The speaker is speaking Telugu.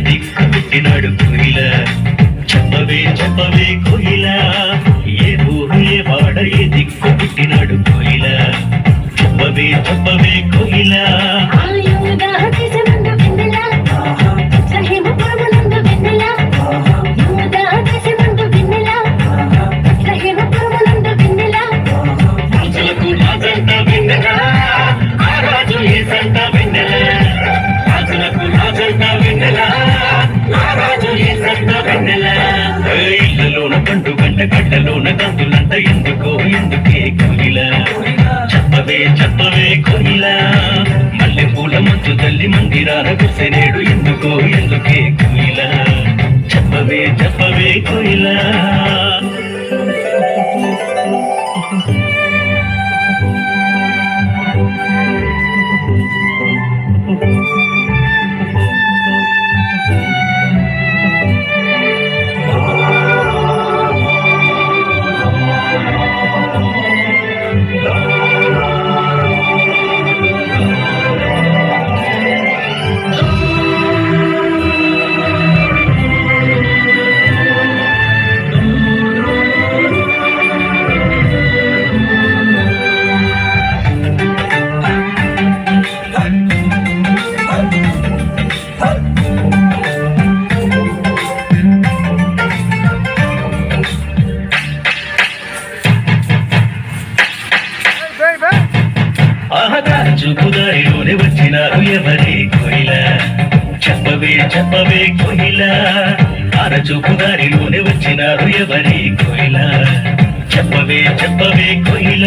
దిక్కుపెట్టినాడు కోయిల చెప్పవే చెప్పవే కోయిల ఏ ఊరు ఏ వాడ ఏ దిక్కుపెట్టినాడు కోయిల చెప్పవే చెప్పవే కోయిల రాజులకు రాజంట వెన్నెల ఆ రాజు ఏ సంట వెన్నెల రాజులకు రాజంట వెన్నెల ఇళ్లలోన పండు గంట గడ్డలోన గంతులంట ఎందుకో ఎందుకే కోయిల చెప్పవే చెప్పవే కోయిల మల్లె పూల మంచు తల్లి మందిరాన గుసెనేడు ఎందుకో ఎందుకే కోయిల చెప్పవే చెప్పవే కోయిల చూపుదారిలోనే వచ్చినారు ఎవరే కోయిల చెప్పవే చెప్పవే కోయిల చూపుదారిలోనే వచ్చినారు ఎవరే కోయిల చెప్పవే చెప్పవే కోయిల